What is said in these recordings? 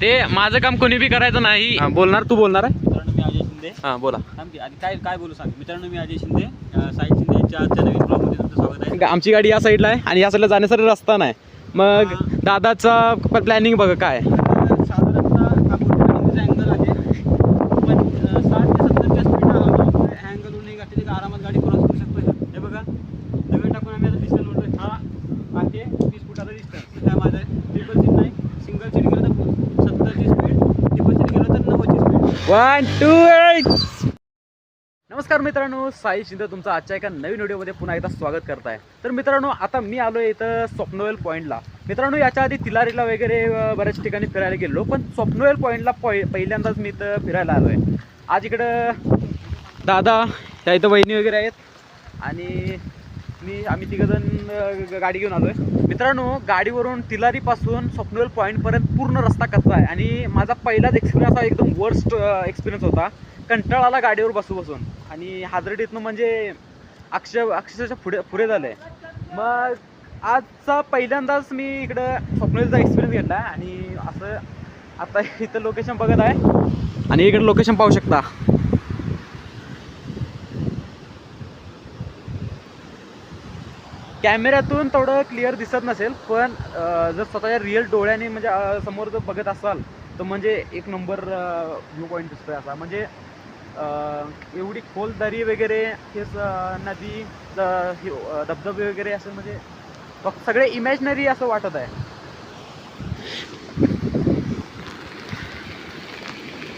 ते माझं काम कोणी बी करायचं नाही. बोलणार तू बोलणार आहे. मित्रांनो मी अजय शिंदे. हां बोला. आधी काय बोलू सांग. मित्रांनो मी अजय शिंदे, साई शिंदे यांच्या आजच्या नवीन ब्लॉगमध्ये तुमचं स्वागत आहे. आमची गाडी या साईडला आहे आणि या साईडला जाण्यासाठी रस्ता नाही. मग दादाचा प्लॅनिंग बघ काय. साधारणतः आपण अँगल आहे पण 60 ते 70च्या स्पीड अँगलहून एक गाठी आरामात गाडी क्रॉस करू शकतो. हे बघा दगड टाकून आम्ही आता डिस्टन्स म्हणतो. हा आहे 30 फुटाचा डिस्टन्स. त्या माझा ट्रिपल सीट नाही, सिंगल सीट गेलं तर 70ची स्पीड, ट्रिपल सीट गेलं तर 90ची स्पीड. 1 2 8. नमस्कार मित्रांनो, साई शिंदे तुमचं आजच्या एका नवीन व्हिडिओमध्ये पुन्हा एकदा स्वागत करत आहे. तर मित्रांनो आता मी आलो आहे इथं स्वप्नवेल पॉईंटला. मित्रांनो याच्या आधी तिलारीला वगैरे बऱ्याच ठिकाणी फिरायला गेलो, पण स्वप्नवेल पॉईंटला पहिल्यांदाच मी इथं फिरायला आलो आहे. आज इकडं दादा त्या इथं वहिनी वगैरे आहेत आणि आम्ही तिघंजण गाडी घेऊन आलो आहे. मित्रांनो गाडीवरून तिलारीपासून स्वप्नवेल पॉईंटपर्यंत पूर्ण रस्ता कच्चा आहे आणि माझा पहिलाच एक्सपिरियन्स हा एकदम वर्स्ट एक्सपिरियन्स होता. कंटाळा आला गाडीवर बसून आणि हादरडीतनं म्हणजे अक्षरशः पुढे झालं आहे. मग आजचा पहिल्यांदाच मी इकडं स्वप्नवेलचा एक्सपिरियन्स घेतला आहे आणि असं आता इथं लोकेशन बघत आहे आणि इकडं लोकेशन पाहू शकता. कॅमेऱ्यातून थोडं क्लिअर दिसत नसेल, पण जर स्वतःच्या रिअल डोळ्याने म्हणजे समोर जर बघत असाल तर म्हणजे एक नंबर व्ह्यू पॉईंट दिसतोय असा. म्हणजे एवढी खोल दरी वगैरे, हेच नदी, धबधबे वगैरे असं म्हणजे सगळे इमॅजिनरी असं वाटत आहे.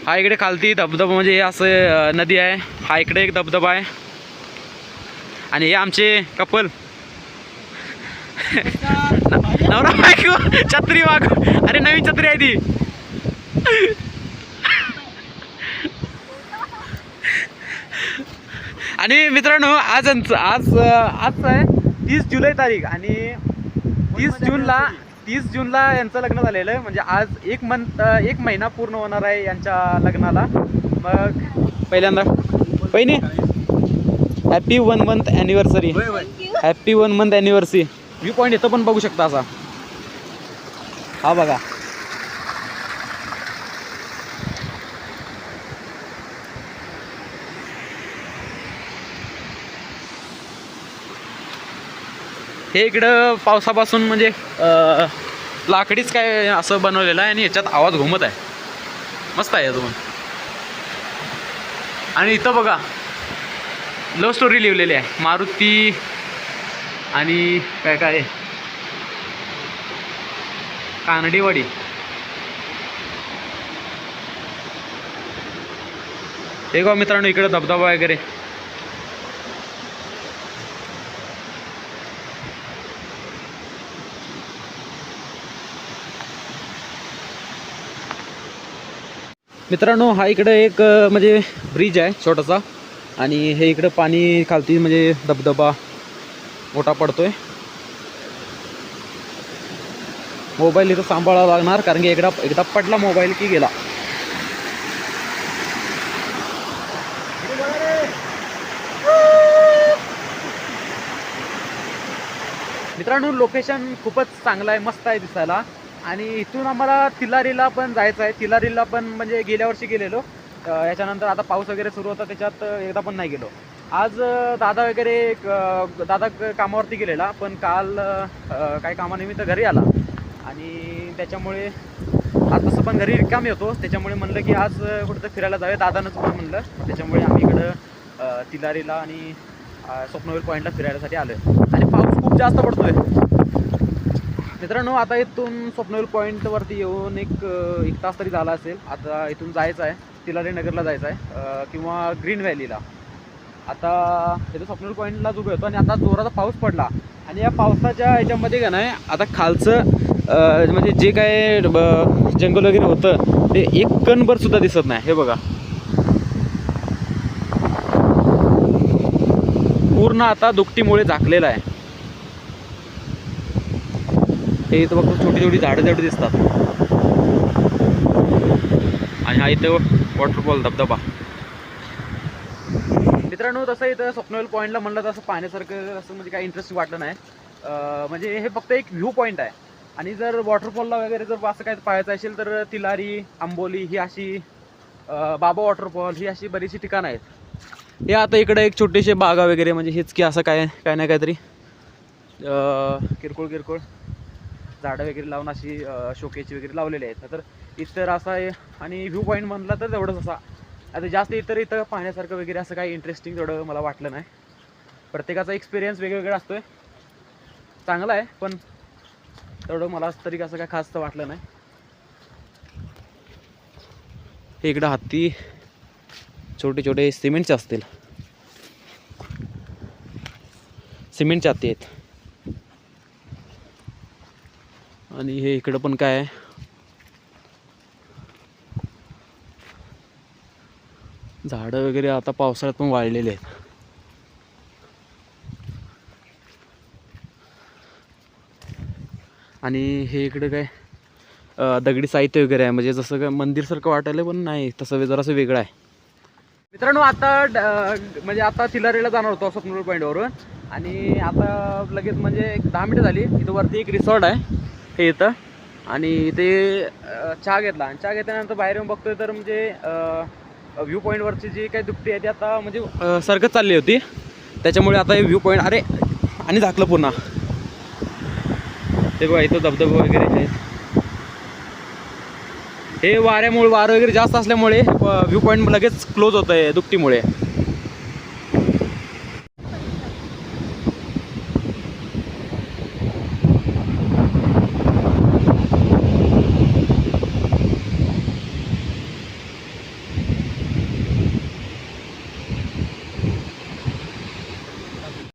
हा इकडे खालती धबधबा म्हणजे हे असं नदी आहे. हा इकडे एक धबधबा आहे आणि हे आमचे कपल नवरा बायको छत्री माग. अरे नवीन छत्री आहे ती. आणि मित्रांनो आज आहे 30 जुलै तारीख आणि 30 जूनला यांचं लग्न झालेलं आहे. म्हणजे आज एक महिना पूर्ण होणार आहे यांच्या लग्नाला. मग पहिल्यांदा पहिली happy 1 month anniversary. Happy 1 month anniversary. View point इथं पण बघू शकता असा. हा बघा हे इकडं पावसापासून म्हणजे लाकडीच काय असं बनवलेलं आहे आणि याच्यात आवाज घुमत आहे. मस्त आहे अजून. आणि इथं बघा लव्ह स्टोरी लिहिलेली आहे. मारुती आणि काय कानडीवाडी. हे बघा मित्रांनो इकडं धबधबा वगैरे. मित्रांनो हा इकडे एक म्हणजे ब्रिज आहे छोटासा आणि हे इकडं पाणी खालती म्हणजे धबधबा मोठा पडतोय. मोबाईल इथं सांभाळावा लागणार कारण की एकदा पडला मोबाईल की गेला. मित्रांनो लोकेशन खूपच चांगलं आहे, मस्त आहे दिसायला. आणि इथून आम्हाला तिलारीला पण जायचं आहे. तिलारीला पण म्हणजे गेल्या वर्षी गेलेलो, याच्यानंतर आता पाऊस वगैरे सुरू होता त्याच्यात एकदा पण नाही गेलो. आज दादा कामावरती गेलेला, पण काल काही कामानिमित्त घरी आला आणि त्याच्यामुळे आज तसं पण घरी रिकामी होतो. त्याच्यामुळे म्हणलं की आज कुठं फिरायला जाऊया, दादानंच पण म्हणलं. त्याच्यामुळे आम्ही इकडं तिलारीला आणि स्वप्नवेल पॉईंटला फिरायसाठी आलो आहे आणि पाऊस खूप जास्त पडतोय. मित्रांनो आता इथून स्वप्नवेल पॉईंटवरती येऊन एक तास तरी झाला असेल. आता इथून जायचं आहे तिलारी नगरला जायचं आहे किंवा ग्रीन व्हॅलीला. आता इथं स्वप्नवेल पॉईंटला उभे होतो आणि आता जोराचा पाऊस पडला आणि या पावसाच्या ह्याच्यामध्ये का नाही आता खालचं म्हणजे जे काय जंगल वगैरे होतं ते एक कणभर सुद्धा दिसत नाही. हे बघा पूर्ण आता दुपटीमुळे झाकलेलं आहे. हे इथं फक्त छोटी झाडं दिसतात आणि हा इथं वॉटरफॉल धबधबा. मित्रांनो तसं इथं स्वप्नवेल पॉईंटला म्हणलं तसं पाहण्यासारखं असं म्हणजे काही इंटरेस्टिंग वाटलं नाही. म्हणजे हे फक्त एक व्ह्यू पॉईंट आहे आणि जर वॉटरफॉलला वगैरे जर असं काय पाहायचं असेल तर तिलारी, आंबोली ही अशी बाबा वॉटरफॉल ही अशी बरीचशी ठिकाणं आहेत. हे आता इकडे एक छोटीशी बागा वगैरे म्हणजे हेच की असं काय ना काहीतरी किरकोळ झाडं वगैरे लावून अशी शोकेची वगैरे लावलेली आहेत. तर इतर असं आहे. आणि व्ह्यू पॉईंट म्हणला तर तेवढंच असा. आता जास्त इथं पाहण्यासारखं वगैरे असं काही इंटरेस्टिंग तेवढं मला वाटलं नाही. प्रत्येकाचा एक्सपिरियन्स वेगवेगळा असतोय. चांगला आहे पण तेवढं मला तरी असं काय खास तर वाटलं नाही. हे इकडं हत्ती छोटे सिमेंटचे असतील. सिमेंटचे हत्ती आहेत. आणि हे इकडं पण काय आहे, झाडं वगैरे आता पावसाळ्यात पण वाळलेले आहेत. आणि हे इकडे काय दगडी साहित्य वगैरे आहे. म्हणजे जसं काय मंदिरसारखं वाटायला पण नाही, तसं जरासं वेगळं आहे. मित्रांनो आता म्हणजे आता तिलारीला जाणार होतो स्वप्नपूर पॉईंटवरून. आणि आता लगेच म्हणजे एक 10 मिनिटं झाली. इथं वरती एक रिसॉर्ट आहे हे इथं. आणि इथे चहा घेतला. आणि चहा घेतल्यानंतर बाहेर येऊन बघतोय तर म्हणजे व्ह्यू पॉईंटवरची जी काही दुपटी आहे ती आता म्हणजे सरकत चालली होती. त्याच्यामुळे आता हे व्ह्यू पॉईंट अरे आणि झाकलं पुन्हा. ते बघा इथं धबधबे वगैरे आहेत. हे वारं वगैरे जास्त असल्यामुळे व्ह्यू पॉईंट लगेच क्लोज होत आहे दुपटीमुळे.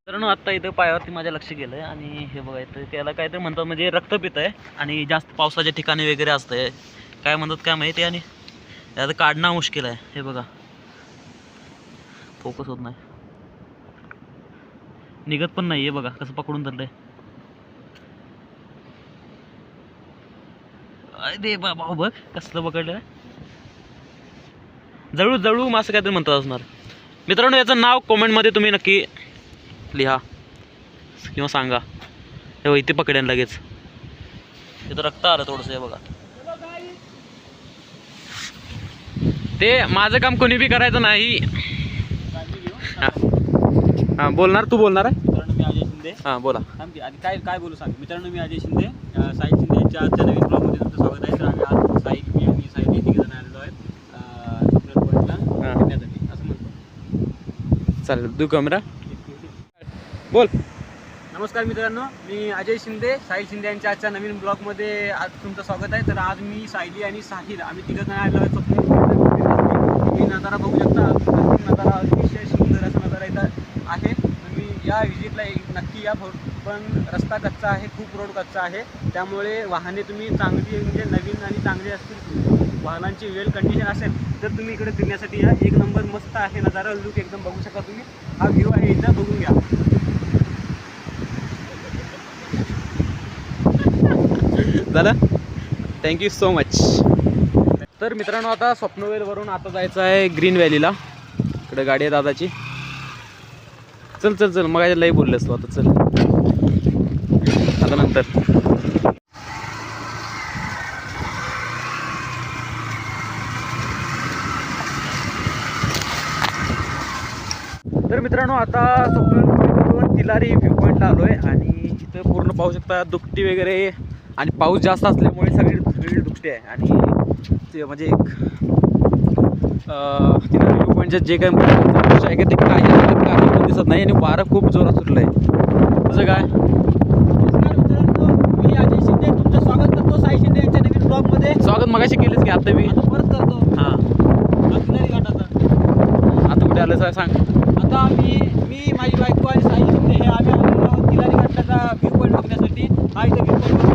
मित्रांनो आत्ता इथं पायावरती माझ्या लक्ष गेलं आहे. आणि हे बघा इथं त्याला काहीतरी म्हणतात म्हणजे रक्तपित आहे. आणि जास्त पावसाच्या ठिकाणी वगैरे असतंय काय म्हणतात काय माहिती. आणि आता काढणं मुश्किल आहे. हे बघा फोकस होत नाही, निघत पण नाही. हे बघा कसं पकडून धरलंय. दे बाबा बघ कसलं पकडलं. जळू असं काहीतरी म्हणतात असणार. मित्रांनो याचं नाव कॉमेंटमध्ये तुम्ही नक्की लिहा किंवा सांगा. हे इथे पकडेन लगेच. इथं रक्त आलं थोडंसं. हे बघा ते माझं काम कोणी बी करायचं नाही. हां बोलणार, तू बोलणार आहे. मित्रांनो मी अजय शिंदे. हां बोला. आणि काय बोलू सांग. मित्रांनो मी अजय शिंदे, साहिल शिंदे यांच्या आजच्या नवीन ब्लॉगमध्ये तुमचं स्वागत आहे. तर आम्ही आज मी आणि साहिल तिघे जण आलेलो आहेत स्वप्नपूर पॉईंटला फिरण्यासाठी असं म्हणतो. चालेल तू कॅमेरा बोल. नमस्कार मित्रांनो, मी अजय शिंदे, साहिल शिंदे यांच्या आजच्या नवीन ब्लॉगमध्ये आज तुमचं स्वागत आहे. तर आज मी, साहिली आणि साहिल आम्ही तिघं जण आलेलो आहेत स्वप्नपूर पॉईंटला. तुम्ही नजारा बघू शकता. नजारा अतिशय सुंदर असा नजारा इथं आहे. तुम्ही या व्हिजिटला नक्की या. पण रस्ता कच्चा आहे, खूप रोड कच्चा आहे. त्यामुळे वाहने तुम्ही चांगली म्हणजे नवीन आणि चांगली असतील, वाहनांची वेल कंडिशन असेल तर तुम्ही इकडे फिरण्यासाठी या. एक नंबर मस्त आहे नजारा. लुक एकदम बघू शकता तुम्ही. हा व्ह्यू आहे इथं, बघून घ्या. झालं. Thank you so much. तर मित्रांनो आता स्वप्नवेलवरून आता जायचं आहे ग्रीन व्हॅलीला. इकडे गाडी आहे दादाची. चल मग लई बोललेस तू. आता चल आता नंतर. तर मित्रांनो आता स्वप्नवेलवरून तिलारी व्ह्यू पॉईंटला आलो आहे. आणि इथं पूर्ण पाहू शकता दुपटी वगैरे. आणि पाऊस जास्त असल्यामुळे सगळी दुपटी आहे. आणि ते म्हणजे एक तिलारी व्ह्यू पॉईंटचे जे काही दृश्य आहे ते काही पण दिसत नाही. आणि वारं खूप जोरात सुटलं आहे. तुझं काय? नमस्कार मित्रांनो, मी अजय शिंदे तुमचं स्वागत करतो साहिल शिंदे यांच्या नवीन ब्लॉगमध्ये. स्वागत मगाशी केलेच की आता मी आता परत करतो. हां तिलारी घाटाचा. आता कुठे आलं सांग. आता मी माझी बायको आणि साहिल शिंदे हे आम्ही आलेलो आहोत तिलारी घाटाचा व्ह्यू पॉईंट बघण्यासाठी. हा इथं व्ह्यू पॉईंट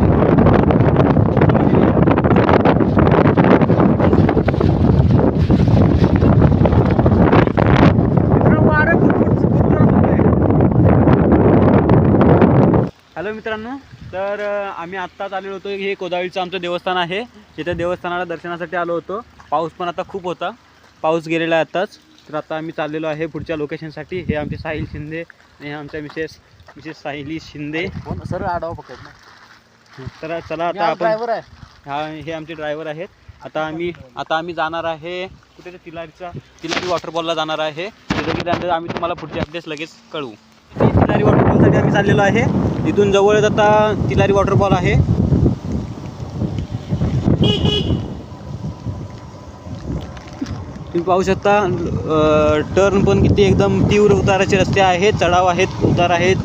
हॅलो मित्रांनो, तर आम्ही आत्ताच आलेलो होतो. हे कोदाळीचं आमचं देवस्थान आहे. तिथे देवस्थानाला दर्शनासाठी आलो होतो. पाऊस पण आता खूप होता. पाऊस गेलेला आहे आत्ताच. तर आता आम्ही चाललेलो आहे पुढच्या लोकेशनसाठी. हे आमचे साहिल शिंदे आणि आमच्या मिसेस साहिली शिंदे. सर आडावा पकड ना. तर चला आता आपण ड्रायव्हर आहे. हा हे आमचे ड्रायव्हर आहेत. आता आम्ही जाणार आहे कुठे तिलारी वॉटरफॉलला जाणार आहे. तिथे त्यानंतर आम्ही तुम्हाला पुढचे अपडेट्स लगेच कळवू. तिलारी वॉटरफॉलसाठी आम्ही चाललेलो आहे. इथून जवळच आता तिलारी वॉटरफॉल आहे. तुम्ही पाहू शकता टर्न पण किती एकदम तीव्र उताराचे रस्ते आहेत, चढाव आहेत, उतार आहेत.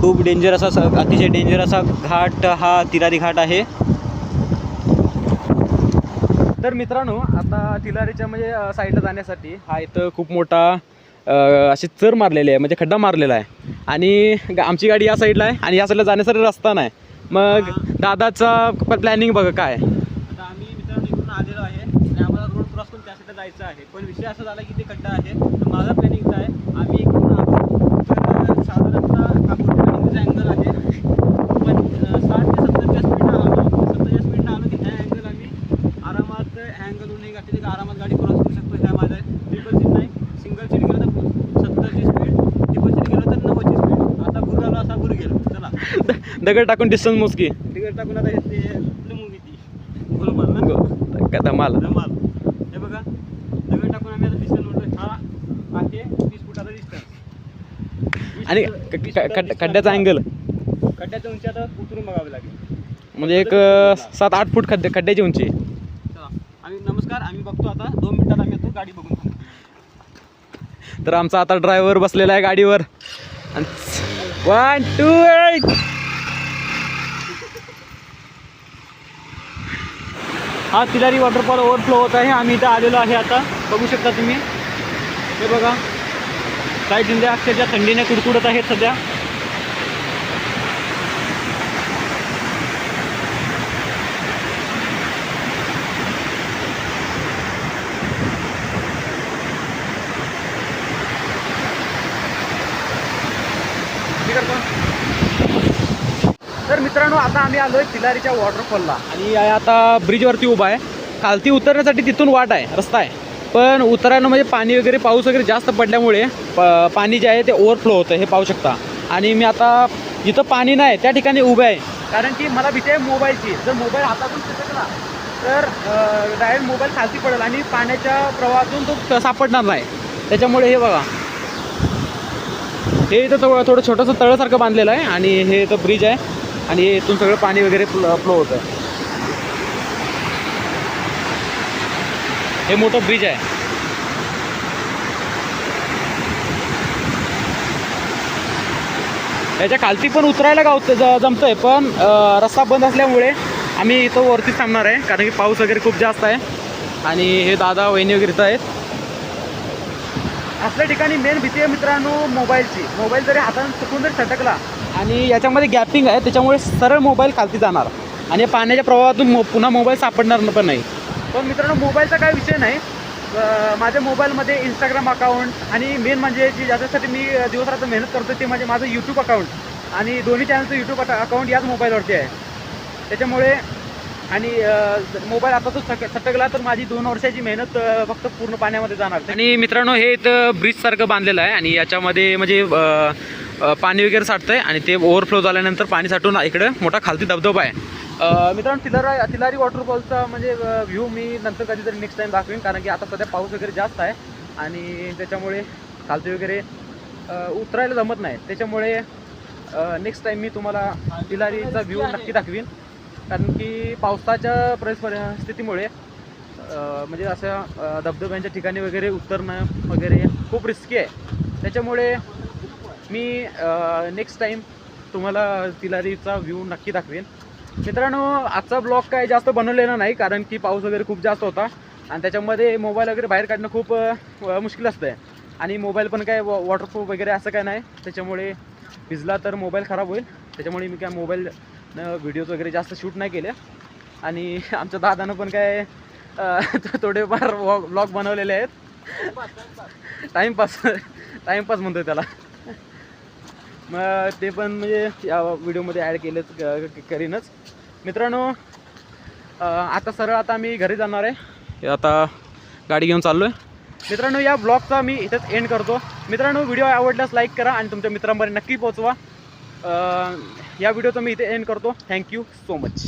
खूप डेंजर असा अतिशय डेंजर असा घाट हा तिलारी घाट आहे. तर मित्रांनो आता तिलारीच्या म्हणजे साईडला जाण्यासाठी हा इथं खूप मोठा असे चर मारलेले आहे, म्हणजे खड्डा मारलेला आहे. आणि आमची गाडी या साईडला आहे आणि या साईडला जाण्यासाठी रस्ता नाही. मग दादाचा प्लॅनिंग बघा काय. आता आम्ही मित्रांनो इकडून आलेलो आहे आणि आम्हाला रोड क्रॉस करून त्या साईडला जायचं आहे. पण विषय असा झाला की ते खड्डा आहे. तर माझा प्लॅनिंगचा आहे आम्ही इकडून आलो तर साधारणतः कापूरचा अँगल आहे. पण 60 ते 70च्या स्पीडनं आलो. 70च्या स्पीडनं आलो की ह्या अँगल आम्ही आरामात अँगलहूनही गाठी आरामात गाडी क्रॉस करू शकतो. ह्या माझा ट्रिपल सीट नाही, सिंगल सीट गेलं तर 70ची स्पीड, ट्रिपल सीट गेलं तर 90ची स्पीड. आता गुर आलो असा गुर गेलो. चला दगड टाकून डिस्टन्स मोजकी तिकडे टाकून आता ते आपली मूवी ती बरोबर ना धमाल. धमाल. हे बघा दगड टाकून आम्ही आता डिस्टन्स म्हणतो. हा आहे 20 फुटाचा डिस्टन्स आणि खड्ड्याचा अँगल खड्ड्याची उंची आता उतरून बघावी लागेल. म्हणजे एक 7-8 फूट खड्ड्याची उंची. चला आम्ही नमस्कार आम्ही बघतो आता 2 मिनिटात आम्ही आता गाडी बघून थांबतो. तर आमचा आता ड्रायव्हर बसलेला आहे गाडीवर. 1 2 8 हा तिलारी वॉटरफॉल ओव्हरफ्लो होत आहे. आम्ही इथं आलेलो आहे. आता बघू शकता तुम्ही. हे बघा साईड इंडिया अक्षरशः थंडीने कुडकुडत आहेत सध्या. तर मित्रांनो आता आम्ही आलोय तिलारीच्या वॉटरफॉलला आणि आता ब्रिजवरती उभा आहे. खालती उतरण्यासाठी तिथून वाट आहे, रस्ता आहे. पण उतरायला म्हणजे पाणी वगैरे पाऊस वगैरे जास्त पडल्यामुळे पाणी जे आहे ते ओव्हरफ्लो होतं, हे पाहू शकता. आणि मी आता जिथं पाणी नाही त्या ठिकाणी उभे आहे, कारण की मला भीती आहे मोबाईलची. जर मोबाईल हातातून फिरकला तर डायरेक्ट मोबाईल खालती पडेल आणि पाण्याच्या प्रवाहातून तो सापडणार नाही. त्याच्यामुळे हे बघा, हे इथं थोडं छोटंसं तळसारखं बांधलेलं आहे आणि हे इथं ब्रिज आहे आणि इथून सगळं पाणी वगैरे फ्लो होतं. हे मोठं ब्रिज आहे. याच्या खालती पण उतरायला जमतंय, पण रस्ता बंद असल्यामुळे आम्ही इथं वरतीच थांबणार आहे, कारण की पाऊस वगैरे खूप जास्त आहे. आणि हे दादा वहिनी वगैरे इथं आहेत. असल्या ठिकाणी मेन भीती आहे मित्रांनो मोबाईलची. मोबाईल जरी हाताने चुकून जरी सटकला आणि याच्यामध्ये गॅपिंग आहे, त्याच्यामुळे सरळ मोबाईल खालती जाणार आणि पाण्याच्या प्रवाहातून पुन्हा मोबाईल सापडणार पण नाही. पण मित्रांनो मोबाईलचा काय विषय नाही. माझ्या मोबाईलमध्ये इंस्टाग्राम अकाउंट आणि मेन म्हणजे जी ज्याच्यासाठी मी दिवसरात्र मेहनत करतो ते म्हणजे माझं यूट्यूब अकाउंट आणि दोन्ही चॅनलचं यूट्यूब अकाउंट याच मोबाईलवरती आहे. त्याच्यामुळे आणि मोबाईल आता तो सटकला तर माझी 2 वर्षाची मेहनत फक्त पूर्ण पाण्यामध्ये जाणार. आणि मित्रांनो हे इथं ब्रिजसारखं बांधलेलं आहे आणि याच्यामध्ये म्हणजे पाणी वगैरे साठतं आहे आणि ते ओव्हरफ्लो झाल्यानंतर पाणी साठून इकडं मोठा खालती धबधबा आहे. मित्रांनो तिलारी वॉटरफॉलचा म्हणजे व्ह्यू मी नंतर कधीतरी नेक्स्ट टाईम दाखवेन, कारण की आता सध्या पाऊस वगैरे जास्त आहे आणि त्याच्यामुळे खालती वगैरे उतरायला जमत नाही. त्याच्यामुळे नेक्स्ट टाईम मी तुम्हाला तिलारीचा व्ह्यू नक्की दाखवीन, कारण की पावसाच्या परिस्थितीमुळे म्हणजे अशा धबधब्यांच्या ठिकाणी वगैरे उतरणं वगैरे खूप रिस्की आहे. त्याच्यामुळे मी नेक्स्ट टाईम तुम्हाला तिलारीचा व्ह्यू नक्की दाखवेन. मित्रांनो आजचा ब्लॉग काय जास्त बनवलेला नाही, कारण की पाऊस वगैरे खूप जास्त होता आणि त्याच्यामध्ये मोबाईल वगैरे बाहेर काढणं खूप मुश्किल असतं आहे आणि मोबाईल पण काय वॉटरप्रूफ वगैरे असं काय नाही. त्याच्यामुळे भिजला तर मोबाईल खराब होईल. त्याच्यामुळे मी काय मोबाईल व्हिडिओज वगैरे जास्त शूट नाही केले आणि आमच्या दादानं पण काय थोडेफार व्लॉग बनवलेले आहेत. टाईमपास म्हणतो त्याला. मग ते पण म्हणजे या व्हिडिओमध्ये ॲड केलेच करीनच. मित्रांनो आता सरळ आता मी घरी जाणार आहे. आता गाडी घेऊन चाललो आहे. मित्रांनो या ब्लॉगचा मी इथंच एंड करतो. मित्रांनो व्हिडिओ आवडल्यास लाईक करा आणि तुमच्या मित्रांपर्यंत नक्की पोहोचवा. या व्हिडिओचं मी इथे एंड करतो. Thank you so much.